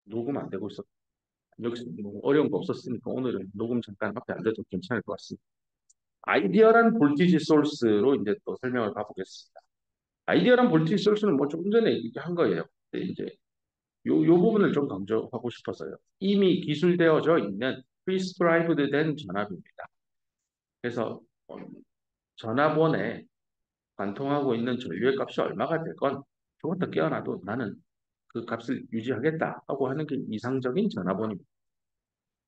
녹음 안 되고 있었. 여기서 뭐 어려운 거 없었으니까 오늘은 녹음 잠깐 앞에 안 돼도 괜찮을 것 같습니다. 아이디어란 볼티지 소스로 이제 또 설명을 가보겠습니다. 아이디어란 볼티지 소스는 뭐 조금 전에 얘기한 거예요. 근데 이제 요 부분을 좀 강조하고 싶어서요. 이미 기술되어져 있는 prescribed 된 전압입니다. 그래서 전압원에 관통하고 있는 전류의 값이 얼마가 되건 조금 깨어나도 나는 그 값을 유지하겠다 하고 하는 게 이상적인 전압원입니다.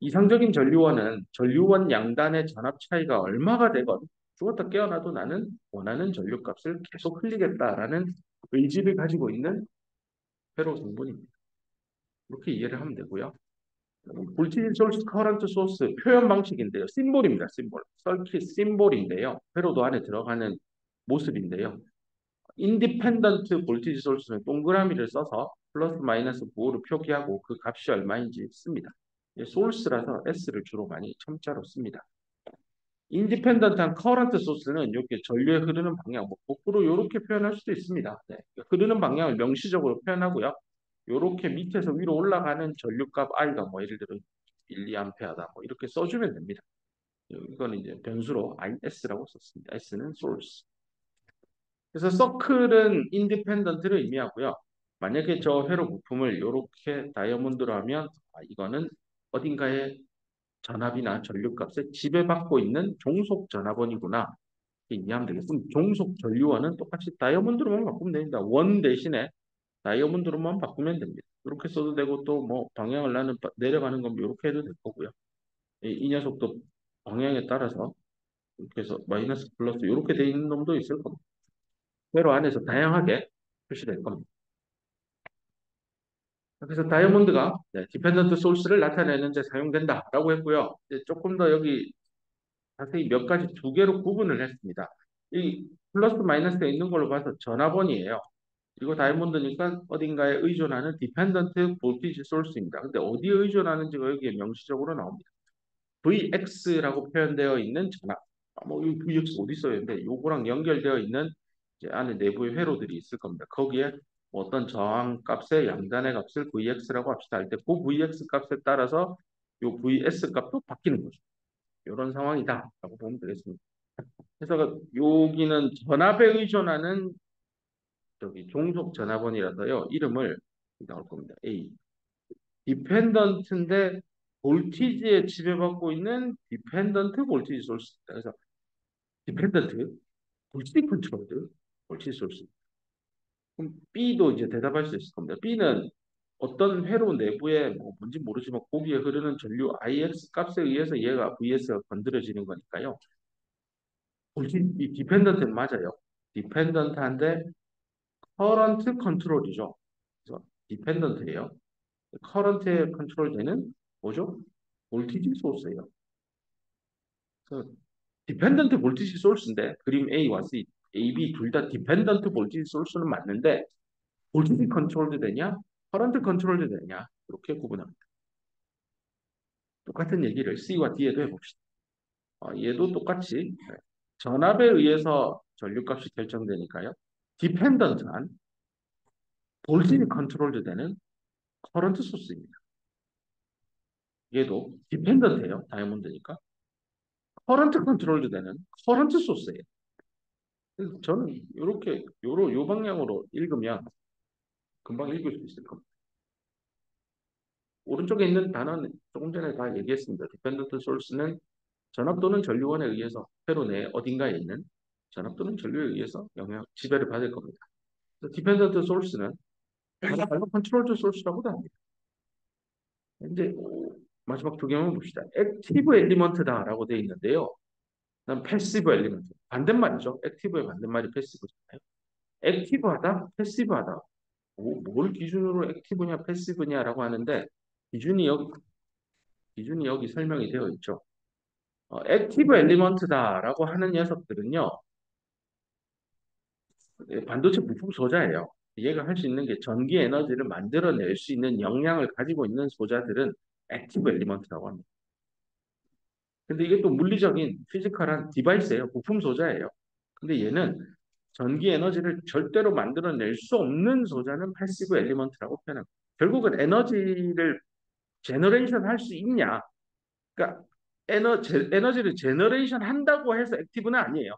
이상적인 전류원은 전류원 양단의 전압 차이가 얼마가 되건 죽었다 깨어나도 나는 원하는 전류값을 계속 흘리겠다라는 의지를 가지고 있는 회로 성분입니다. 이렇게 이해를 하면 되고요. 볼티지 소스, 커런트 소스 표현 방식인데요. 심볼입니다. 심볼. 서킷 심볼인데요. 회로도 안에 들어가는 모습인데요. 인디펜던트 볼티지 소스는 동그라미를 써서 플러스 마이너스 부호를 표기하고 그 값이 얼마인지 씁니다. 소스라서 S를 주로 많이 첨자로 씁니다. 인디펜던트한 커런트 소스는 이렇게 전류의 흐르는 방향, 뭐 거꾸로 이렇게 표현할 수도 있습니다. 네. 흐르는 방향을 명시적으로 표현하고요. 이렇게 밑에서 위로 올라가는 전류값 I가 뭐 예를 들어 1, 2암페어다 뭐 이렇게 써주면 됩니다. 이거는 이제 변수로 IS라고 썼습니다. S는 source. 그래서 서클은 인디펜던트를 의미하고요. 만약에 저 회로 부품을 이렇게 다이아몬드로 하면 이거는 어딘가에 전압이나 전류값에 지배받고 있는 종속 전압원이구나. 이렇게 이해하면 되겠습니다. 종속 전류원은 똑같이 다이아몬드로만 바꾸면 됩니다. 원 대신에 다이아몬드로만 바꾸면 됩니다. 이렇게 써도 되고 또 뭐 방향을 나는 내려가는 건 이렇게 해도 될 거고요. 이 녀석도 방향에 따라서 이렇게 해서 마이너스 플러스 이렇게 돼 있는 놈도 있을 겁니다. 회로 안에서 다양하게 표시될 겁니다. 그래서 다이아몬드가 디펜던트 소스를 나타내는 데 사용된다라고 했고요. 이제 조금 더 여기 자세히 몇 가지 두 개로 구분을 했습니다. 이 플러스 마이너스가 있는 걸로 봐서 전압원이에요. 그리고 다이아몬드니까 어딘가에 의존하는 디펜던트 볼티지 소스입니다. 근데 어디에 의존하는지가 여기에 명시적으로 나옵니다. VX라고 표현되어 있는 전압. 이 VX 어디 있어요? 근데 요거랑 연결되어 있는 이제 안에 내부의 회로들이 있을 겁니다. 거기에 어떤 저항 값의 양단의 값을 VX라고 합시다. 할 때 그 VX 값에 따라서 요 VS 값도 바뀌는 거죠. 이런 상황이다라고 보면 되겠습니다. 그래서 여기는 전압에 의존하는 저기 종속 전압원이라서요. 이름을 나올 겁니다. A. 디펜던트인데 볼티지에 지배받고 있는 디펜던트 볼티지 소스. 그래서 디펜던트 볼티지 컨트롤드 볼티지 소스. 그럼 B도 이제 대답할 수 있을 겁니다. B는 어떤 회로 내부에 뭐 뭔지 모르지만 거기에 흐르는 전류 IX 값에 의해서 얘가 VS가 건드려지는 거니까요. 이 디펜던트는 맞아요. 디펜던트한데 커런트 컨트롤이죠. 그래서 디펜던트예요. 커런트에 컨트롤되는 뭐죠? 볼티지 소스예요. 그래서 디펜던트 볼티지 소스인데 그림 A와 C, A, B 둘 다 디펜던트 볼티지 소스는 맞는데 볼티지 컨트롤도 되냐? 커런트 컨트롤도 되냐? 이렇게 구분합니다. 똑같은 얘기를 C와 D에도 해봅시다. 얘도 똑같이 전압에 의해서 전류값이 결정되니까요. 디펜던트한 볼티지 컨트롤도 되는 커런트 소스입니다. 얘도 디펜던트예요. 다이아몬드니까. 커런트 컨트롤도 되는 커런트 소스예요. 그래서 저는 이렇게 요 방향으로 읽으면 금방 읽을 수 있을 겁니다. 오른쪽에 있는 단어는 조금 전에 다 얘기했습니다. 디펜던트 소스는 전압 또는 전류원에 의해서 회로 내 어딘가에 있는 전압 또는 전류에 의해서 지배를 받을 겁니다. 디펜던트 소스는 발로 컨트롤드 소스라고도 합니다. 이제 마지막 두 개만 봅시다. 액티브 엘리먼트다라고 되어 있는데요. 난 패시브 엘리먼트. 반대말이죠. 액티브의 반대말이 패시브잖아요. 액티브하다, 패시브하다. 뭘 기준으로 액티브냐, 패시브냐라고 하는데 기준이 여기 설명이 되어 있죠. 액티브 엘리먼트다라고 하는 녀석들은요. 반도체 부품 소자예요. 얘가 할 수 있는 게 전기 에너지를 만들어낼 수 있는 역량을 가지고 있는 소자들은 액티브 엘리먼트라고 합니다. 근데 이게 또 물리적인 피지컬한 디바이스예요. 부품 소자예요. 근데 얘는 전기 에너지를 절대로 만들어낼 수 없는 소자는 패시브 엘리먼트라고 표현합니다. 결국은 에너지를 제너레이션 할 수 있냐? 그러니까 에너지를 제너레이션 한다고 해서 액티브는 아니에요.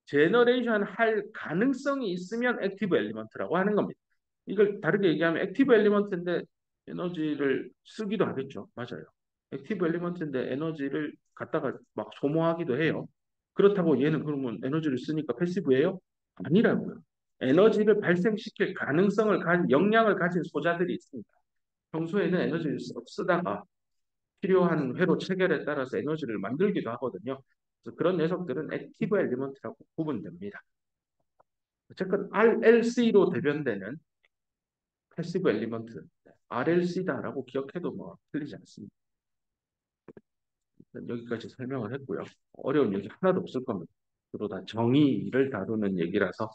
제너레이션 할 가능성이 있으면 액티브 엘리먼트라고 하는 겁니다. 이걸 다르게 얘기하면 액티브 엘리먼트인데 에너지를 쓰기도 하겠죠. 맞아요. 액티브 엘리먼트인데 에너지를 갖다가 막 소모하기도 해요. 그렇다고 얘는 그러면 에너지를 쓰니까 패시브예요? 아니라고요. 에너지를 발생시킬 가능성을 가진 역량을 가진 소자들이 있습니다. 평소에는 에너지를 쓰다가 필요한 회로 체결에 따라서 에너지를 만들기도 하거든요. 그래서 그런 녀석들은 액티브 엘리먼트라고 구분됩니다. 어쨌건 RLC로 대변되는 패시브 엘리먼트, RLC다라고 기억해도 뭐 틀리지 않습니다. 여기까지 설명을 했고요. 어려운 얘기 하나도 없을 겁니다. 주로 다 정의를 다루는 얘기라서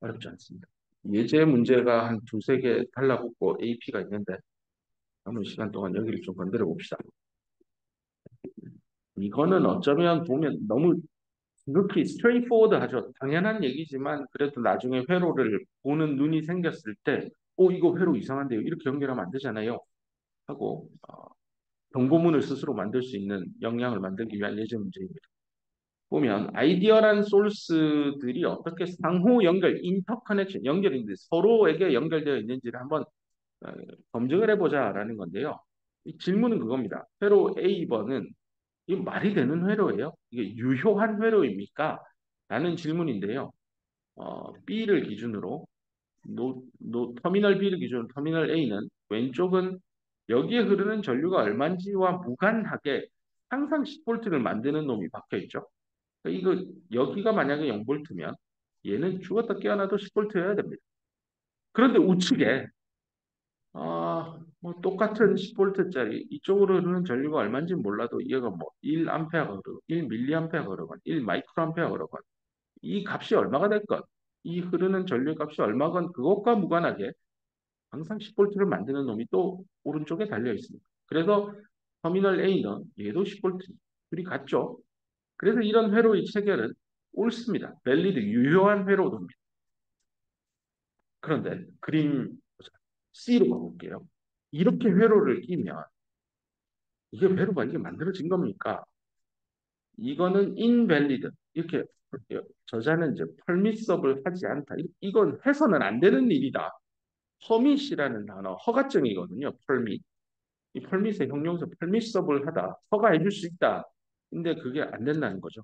어렵지 않습니다. 예제 문제가 한 두세 개 달라붙고 AP가 있는데 남은 시간 동안 여기를 좀 건드려 봅시다. 이거는 어쩌면 보면 너무 그렇게 스트레이트포워드 하죠. 당연한 얘기지만 그래도 나중에 회로를 보는 눈이 생겼을 때, 이거 회로 이상한데요. 이렇게 연결하면 안 되잖아요. 하고 경고문을 스스로 만들 수 있는 역량을 만들기 위한 예제 문제입니다. 보면 아이디어란 소스들이 어떻게 상호 연결, 인터커넥션, 연결인데 서로에게 연결되어 있는지를 한번 어, 검증을 해보자라는 건데요. 이 질문은 그겁니다. 회로 A번은 이 말이 되는 회로예요? 이게 유효한 회로입니까? 라는 질문인데요. B를 기준으로 터미널 B를 기준으로 터미널 A는 왼쪽은 여기에 흐르는 전류가 얼마인지와 무관하게 항상 10V를 만드는 놈이 박혀 있죠. 그러니까 이거 여기가 만약에 0V면 얘는 죽었다 깨어나도 10V여야 됩니다. 그런데 우측에 뭐 똑같은 10V짜리 이쪽으로 흐르는 전류가 얼마인지 몰라도 얘가 뭐 1A 흐르고 1mA 흐르고 1마이크로암페어 흐르고 이 값이 얼마가 됐건 이 흐르는 전류 값이 얼마건 그것과 무관하게 항상 10V를 만드는 놈이 또 오른쪽에 달려 있습니다. 그래서 터미널 A는 얘도 10V 둘이 같죠. 그래서 이런 회로의 체결은 옳습니다. 밸리드 유효한 회로도입니다. 그런데 그림 C로 가볼게요. 이렇게 회로를 끼면 이게 회로가 이게 만들어진 겁니까? 이거는 invalid 이렇게 저자는 이제 permissible 하지 않다. 이건 해서는 안 되는 일이다. permit이라는 단어 허가증이거든요. permit. 이 permit의 형용사 permissible 하다. 허가해 줄 수 있다. 근데 그게 안 된다는 거죠.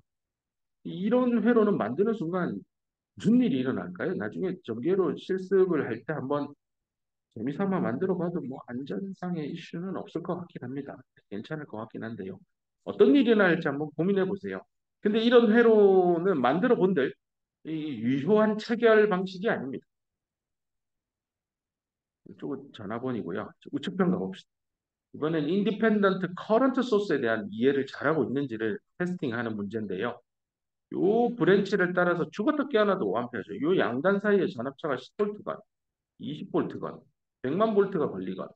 이런 회로는 만드는 순간 무슨 일이 일어날까요? 나중에 전개로 실습을 할 때 한번 재미삼아 만들어 봐도 뭐 안전상의 이슈는 없을 것 같긴 합니다. 괜찮을 것 같긴 한데요. 어떤 일이 일어날지 한번 고민해 보세요. 근데 이런 회로는 만들어 본들 이 유효한 체결 방식이 아닙니다. 이쪽은 전화번이고요. 우측편 가봅시다. 이번엔 인디펜던트 커런트 소스에 대한 이해를 잘하고 있는지를 테스팅하는 문제인데요. 요 브랜치를 따라서 죽었다 깨어나도 5A죠. 요 양단 사이의 전압차가 10V건, 20V건, 100만 볼트가 걸리건,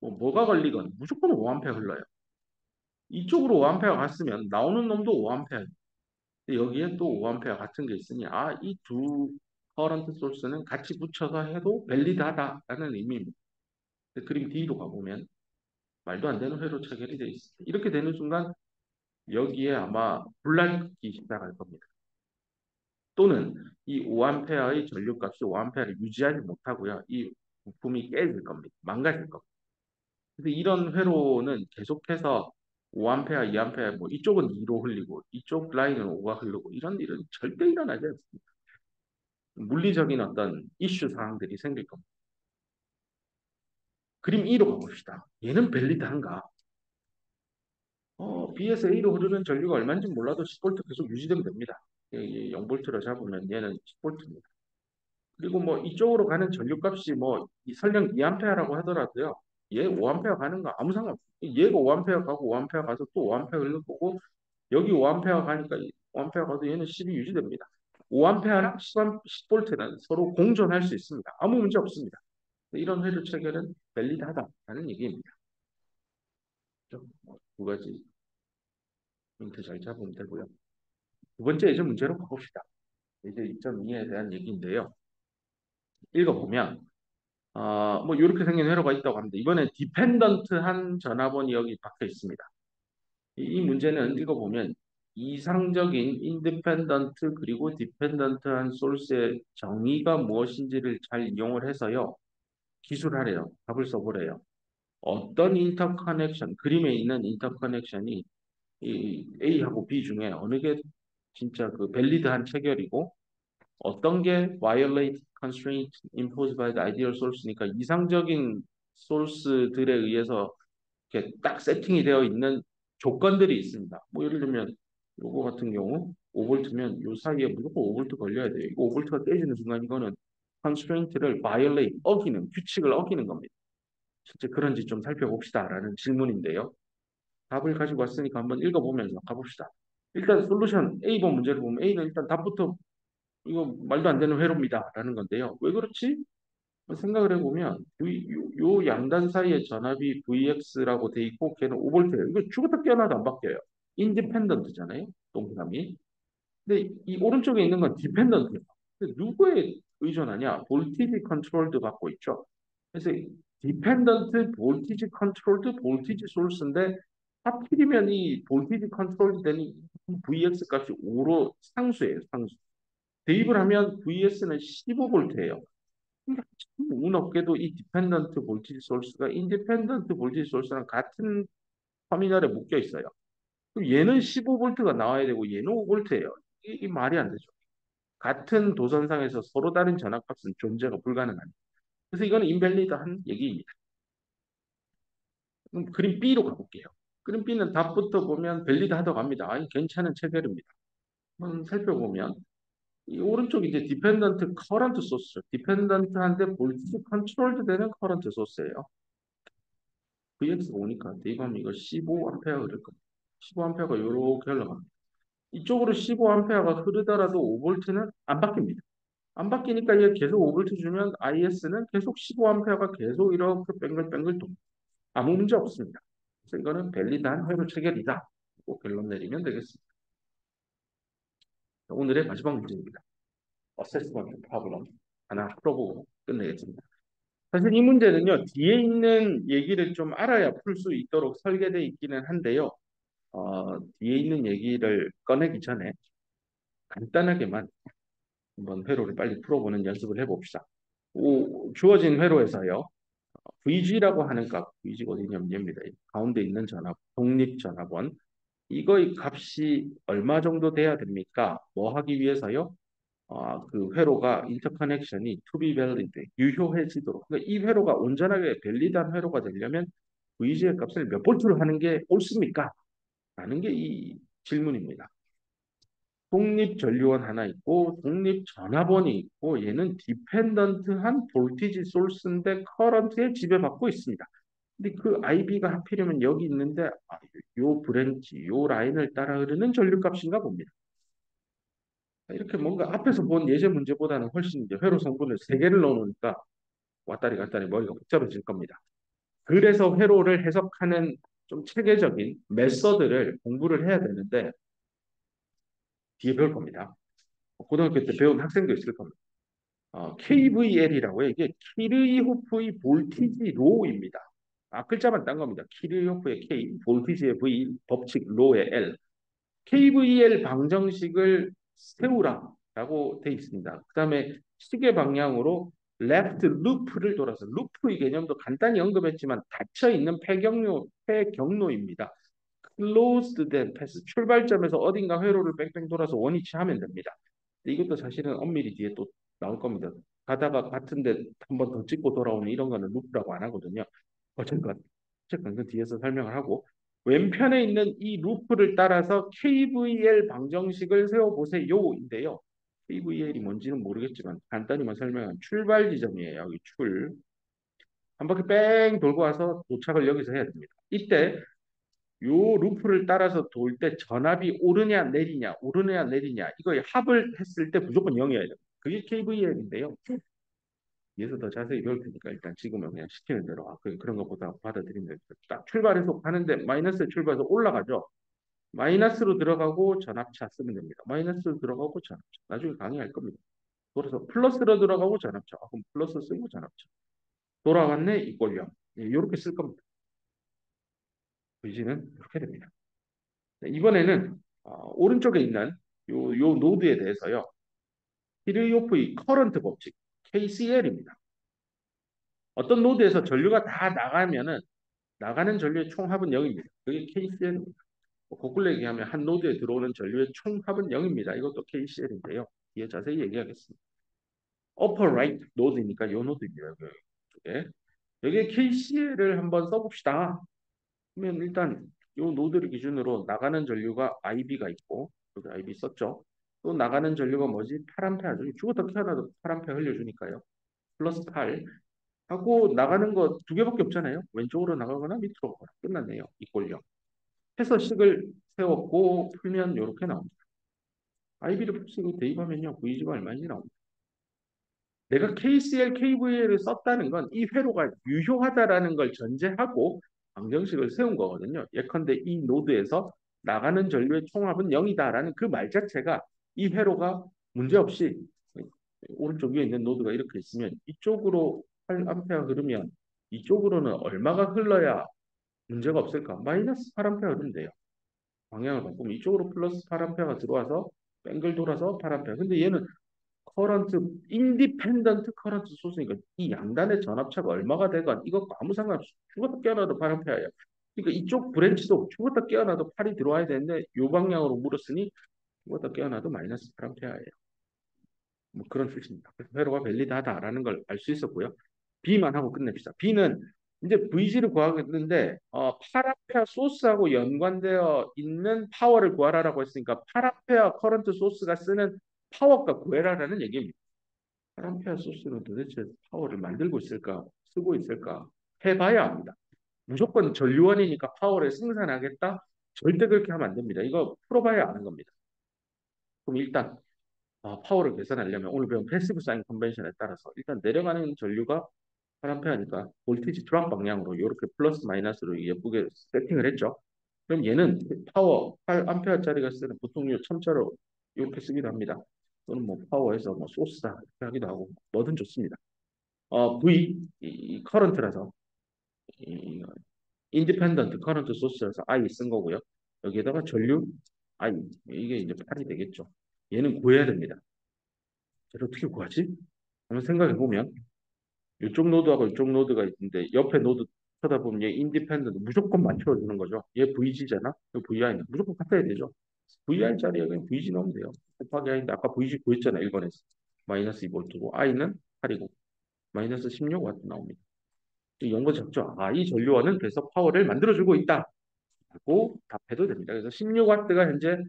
뭐가 걸리건 무조건 5A 흘러요. 이쪽으로 5A 갔으면 나오는 놈도 5A. 여기에 또 5A 같은 게 있으니 이 두 커런트 소스는 같이 붙여서 해도 밸리드하다라는 의미입니다. 그림 D로 가보면 말도 안 되는 회로 체결이 되어 있습니다. 이렇게 되는 순간 여기에 아마 불날기 시작할 겁니다. 또는 이 5A의 전류값이 5A를 유지하지 못하고요. 이 부품이 깨질 겁니다. 망가질 겁니다. 그래서 이런 회로는 계속해서 5A, 2A, 뭐 이쪽은 2로 흘리고 이쪽 라인은 5가 흐르고 이런 일은 절대 일어나지 않습니다. 물리적인 어떤 이슈 사항들이 생길 겁니다. 그림 2로 가봅시다. 얘는 밸리드한가? B에서 A로 흐르는 전류가 얼마인지 몰라도 10V 계속 유지되면 됩니다. 0V로 잡으면 얘는 10V입니다. 그리고 뭐 이쪽으로 가는 전류값이 뭐 설령 2A라고 하더라도요. 얘 5A 가는 거 아무 상관없어요. 얘가 5A 가고 5A 가서 또 5A 흐르는 거고 여기 5A 가니까 5A 가도 얘는 10이 유지됩니다. 5A랑 10V는 서로 공존할 수 있습니다. 아무 문제 없습니다. 이런 회로 체결은 밸리드하다라는 얘기입니다. 두 가지 포인트 잘 잡으면 되고요. 두 번째 예제 문제로 가봅시다. 예제 2.2에 대한 얘기인데요. 읽어보면 뭐 이렇게 생긴 회로가 있다고 합니다. 이번에 디펜던트한 전화번이 여기 박혀 있습니다. 이 문제는 읽어보면 이상적인 인디펜던트 그리고 디펜던트한 소스의 정의가 무엇인지를 잘 이용을 해서요. 기술하래요. 답을 써보래요. 어떤 인터커넥션, 그림에 있는 인터커넥션이 이 A하고 B 중에 어느 게 진짜 그 밸리드한 체결이고 어떤 게 violate constraint imposed by the ideal source니까 이상적인 소스들에 의해서 이렇게 딱 세팅이 되어 있는 조건들이 있습니다. 뭐 예를 들면 요거 같은 경우 5볼트면 요 사이에 무조건 5볼트 걸려야 돼요. 이거 5볼트가 깨지는 순간 이거는 constraint를 violate, 어기는, 규칙을 어기는 겁니다. 실제 그런지 좀 살펴봅시다라는 질문인데요. 답을 가지고 왔으니까 한번 읽어보면서 가봅시다. 일단 솔루션 A번 문제를 보면 A는 일단 답부터 이거 말도 안 되는 회로입니다라는 건데요. 왜 그렇지? 생각을 해보면 요 양단 사이에 전압이 Vx라고 돼 있고 걔는 5V예요. 이거 죽었다 깨어나도 안 바뀌어요. 인디펜던트잖아요. 동그라미. 근데 이 오른쪽에 있는 건 디펜던트예요. 누구에 의존하냐? 볼티지 컨트롤드 받고 있죠. 그래서 디펜던트 볼티지 컨트롤드 볼티지 소스인데 하필이면 이 볼티지 컨트롤드 되는 이 Vx 값이 5로 상수예요. 상수. 대입을 하면 VS는 15V예요. 그러니까 참 운없게도 이 디펜던트 볼티지 소스가 인디펜던트 볼티지 소스랑 같은 터미널에 묶여 있어요. 그럼 얘는 15V가 나와야 되고 얘는 5V예요. 이 말이 안 되죠. 같은 도선상에서 서로 다른 전압값은 존재가 불가능합니다. 그래서 이거는 인밸리드한 얘기입니다. 그럼 그림 B로 가볼게요. 그림 B는 답부터 보면 밸리드하다고 합니다. 아니, 괜찮은 체결입니다. 한번 살펴보면 이 오른쪽이 이제 디펜던트 커런트 소스, 디펜던트한데 볼티지 컨트롤도 되는 커런트 소스예요. VX가 오니까 대입하면 이거 15A 그럴 겁니다. 15A가 이렇게 흘러갑니다. 이쪽으로 15A가 흐르더라도 5V는 안 바뀝니다. 안 바뀌니까 얘 계속 5V 주면 IS는 계속 15A가 계속 이렇게 뱅글뱅글 돕니다. 아무 문제 없습니다. 그래서 이거는 밸리드한 회로 체결이다. 꼭 결론 내리면 되겠습니다. 오늘의 마지막 문제입니다. 어세스먼트 프로블럼 하나 풀어보고 끝내겠습니다. 사실 이 문제는요, 뒤에 있는 얘기를 좀 알아야 풀 수 있도록 설계되어 있기는 한데요. 뒤에 있는 얘기를 꺼내기 전에 간단하게만 한번 회로를 빨리 풀어보는 연습을 해봅시다. 주어진 회로에서요, VG라고 하는 값, VG가 어디냐면 얘입니다. 가운데 있는 전압, 독립전압원. 이거의 값이 얼마 정도 돼야 됩니까? 뭐 하기 위해서요? 그 회로가 인터커넥션이 to be valid, 유효해지도록. 그러니까 이 회로가 온전하게 밸리드한 회로가 되려면 VG의 값을 몇 볼트로 하는 게 옳습니까? 라는 게 이 질문입니다. 독립전류원 하나 있고 독립전압원이 있고 얘는 디펜던트한 볼티지 소스인데 커런트에 지배받고 있습니다. 근데 그 IB가 하필이면 여기 있는데 요 브랜치, 요 라인을 따라 흐르는 전류값인가 봅니다. 이렇게 뭔가 앞에서 본 예제 문제보다는 훨씬 이제 회로 성분을 세 개를 넣어놓으니까 왔다리 갔다리 머리가 복잡해질 겁니다. 그래서 회로를 해석하는 좀 체계적인 메서드를 공부를 해야 되는데 뒤에 배울 겁니다. 고등학교 때 배운 학생도 있을 겁니다. KVL이라고 해요. 이게 키르이호프의 볼티지 로우입니다. 글자만 딴 겁니다. 키르이호프의 K, 볼티지의 V, 법칙 로의 L. KVL 방정식을 세우라라고 돼 있습니다. 그 다음에 시계 방향으로 left loop를 돌아서 루프의 개념도 간단히 언급했지만 닫혀 있는 폐경로입니다. closed then path 출발점에서 어딘가 회로를 뺑뺑 돌아서 원위치 하면 됩니다. 이것도 사실은 엄밀히 뒤에 또 나올 겁니다. 가다가 같은데 한 번 더 찍고 돌아오는 이런 거는 루프라고 안 하거든요. 어쨌건 그 뒤에서 설명을 하고 왼편에 있는 이 루프를 따라서 KVL 방정식을 세워보세요인데요. KVL이 뭔지는 모르겠지만 간단히만 설명하면 출발 지점이에요. 여기 출. 한 바퀴 뺑 돌고 와서 도착을 여기서 해야 됩니다. 이때 요 루프를 따라서 돌 때 전압이 오르냐 내리냐 오르냐 내리냐 이거 합을 했을 때 무조건 0이어야 돼요. 그게 KVL인데요. 뒤에서 더 자세히 배울 테니까 일단 지금은 그냥 시키는 대로 그런 것보다 받아들이면 딱 출발해서 가는데 마이너스에 출발해서 올라가죠. 마이너스로 들어가고 전압차 쓰면 됩니다. 마이너스로 들어가고 전압차. 나중에 강의할 겁니다. 그래서 플러스로 들어가고 전압차. 그럼 플러스 쓰고 전압차. 돌아왔네 이꼴 0. 이렇게 쓸 겁니다. VG는 이렇게 됩니다. 네, 이번에는 오른쪽에 있는 요 노드에 대해서요. 키르요프의 커런트 법칙 KCL입니다. 어떤 노드에서 전류가 다 나가면은 나가는 전류의 총합은 0입니다. 그게 KCL입니다. 거꾸로 얘기하면 한 노드에 들어오는 전류의 총합은 0입니다. 이것도 KCL인데요. 뒤에 자세히 얘기하겠습니다. upper right 노드니까 이 노드입니다. 이쪽에. 여기에 KCL을 한번 써봅시다. 그러면 일단 이 노드를 기준으로 나가는 전류가 IB가 있고 여기 IB 썼죠. 또 나가는 전류가 뭐지? 8A. 죽었다 태어나도 8A 흘려주니까요. 플러스 8 하고 나가는 거 두 개밖에 없잖아요. 왼쪽으로 나가거나 밑으로 가거나 끝났네요. 이꼴 0. 해서 식을 세웠고 풀면 이렇게 나옵니다. IB를 쓰고 대입하면요. VG가 얼마인지 나옵니다. 내가 KCL, KVL을 썼다는 건 이 회로가 유효하다라는 걸 전제하고 방정식을 세운 거거든요. 예컨대 이 노드에서 나가는 전류의 총합은 0이다라는 그 말 자체가 이 회로가 문제없이 오른쪽 위에 있는 노드가 이렇게 있으면 이쪽으로 8A 흐르면 이쪽으로는 얼마가 흘러야 문제가 없을까? 마이너스 8A 흐르면 돼요. 방향을 바꾸면 이쪽으로 플러스 8A가 들어와서 뱅글 돌아서 8A. 근데 얘는 커런트 인디펜던트 커런트 소스니까 이 양단의 전압차가 얼마가 되건 이것과 아무 상관없이 죽었다 깨어나도 8A예요. 그러니까 이쪽 브랜치도 죽었다 깨어나도 8이 들어와야 되는데 이 방향으로 물었으니 죽었다 깨어나도 마이너스 8A예요. 뭐 그런 뜻입니다. 그래서 회로가 밸리드하다라는 걸 알 수 있었고요. B만 하고 끝냅시다. B는 이제 VG를 구하겠는데 8A 소스하고 연관되어 있는 파워를 구하라라고 했으니까 8A 커런트 소스가 쓰는 파워가 구해라라는 얘기입니다. 8A 소스는 도대체 파워를 만들고 있을까, 쓰고 있을까 해봐야 합니다. 무조건 전류원이니까 파워를 생산하겠다? 절대 그렇게 하면 안 됩니다. 이거 풀어봐야 아는 겁니다. 그럼 일단 파워를 계산하려면 오늘 배운 패시브 사인 컨벤션에 따라서 일단 내려가는 전류가 8A니까 볼티지 드랍 방향으로 이렇게 플러스 마이너스로 예쁘게 세팅을 했죠. 그럼 얘는 파워 8A짜리가 쓰는 보통류 첨자로 이렇게 쓰기도 합니다. 또는 뭐 파워에서 뭐 소스다 이렇게 하기도 하고 뭐든 좋습니다. V 이 커런트라서 이 인디펜던트 커런트 소스라서 I 쓴 거고요. 여기에다가 전류 I 이게 이제 8이 되겠죠. 얘는 구해야 됩니다. 그래서 어떻게 구하지? 한번 생각해 보면 이쪽 노드하고 이쪽 노드가 있는데 옆에 노드 쳐다보면 얘 인디펜던트 무조건 맞춰주는 거죠. 얘 VG잖아. 이 VI는 무조건 같아야 되죠. VI 자리에 그냥 VG 넣으면 돼요. 곱하기 I인데 아까 VG 구했잖아. 1번에서. 마이너스 2볼트고 I는 8이고 마이너스 16와트 나옵니다. 이런 거 적죠. 이 전류원은 그래서 파워를 만들어주고 있다. 하고 답해도 됩니다. 그래서 16W가 현재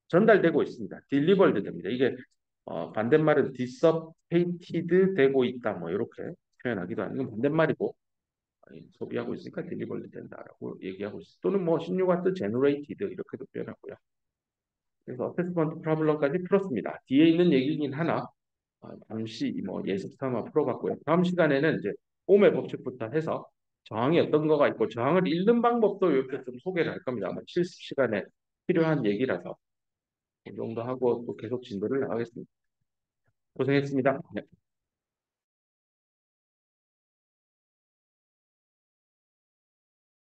전달되고 있습니다. 딜리버드 됩니다. 이게 반대말은 디서페이티드 되고 있다. 뭐 이렇게 표현하기도 하는 건 반대말이고 소비하고 있으니까 딜리버드 된다라고 얘기하고 있습니다. 또는 뭐 16W 제너레이티드 이렇게도 표현하고요. 그래서 어세스먼트 프로블럼까지 풀었습니다. 뒤에 있는 얘기긴 하나 잠시 뭐 예습 삼아 풀어봤고요. 다음 시간에는 이제 옴의 법칙부터 해서 저항이 어떤 거가 있고 저항을 읽는 방법도 이렇게 좀 소개를 할 겁니다. 아마 실습 시간에 필요한 얘기라서 이 정도 하고 또 계속 진도를 나가겠습니다. 고생했습니다. 네.